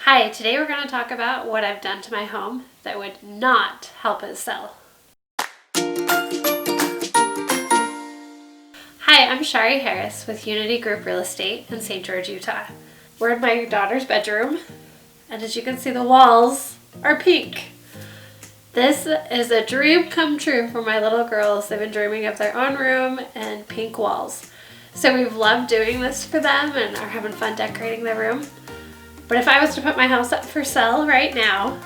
Hi, today we're going to talk about what I've done to my home that would not help it sell. Hi, I'm Sharee Harris with Unity Group Real Estate in St. George, Utah. We're in my daughter's bedroom, and as you can see, the walls are pink. This is a dream come true for my little girls. They've been dreaming of their own room and pink walls. So we've loved doing this for them and are having fun decorating their room. But if I was to put my house up for sale right now,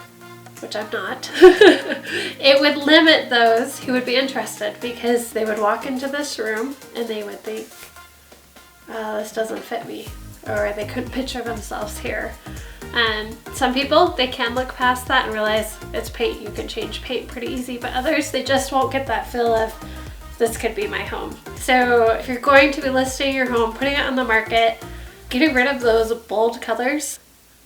which I'm not, it would limit those who would be interested because they would walk into this room and they would think, oh, this doesn't fit me, or they couldn't picture themselves here. And some people, they can look past that and realize it's paint. You can change paint pretty easy, but others, they just won't get that feel of this could be my home. So if you're going to be listing your home, putting it on the market, getting rid of those bold colors.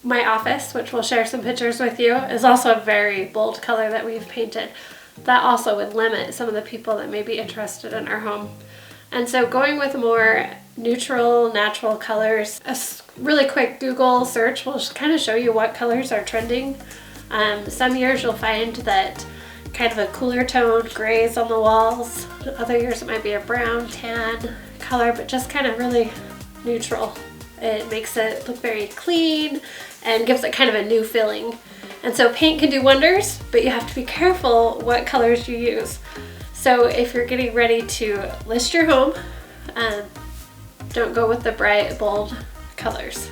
My office, which we'll share some pictures with you, is also a very bold color that we've painted. That also would limit some of the people that may be interested in our home. And so going with more neutral, natural colors, a really quick Google search will kind of show you what colors are trending. Some years you'll find that kind of a cooler tone, grays on the walls. Other years it might be a brown, tan color, but just kind of really neutral. It makes it look very clean and gives it kind of a new feeling. And so paint can do wonders, but you have to be careful what colors you use. So if you're getting ready to list your home, don't go with the bright, bold colors.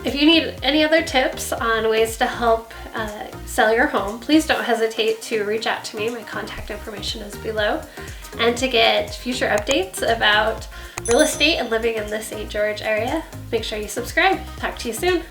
If you need any other tips on ways to help sell your home, please don't hesitate to reach out to me. My contact information is below. And to get future updates about real estate and living in the St. George area, make sure you subscribe. Talk to you soon.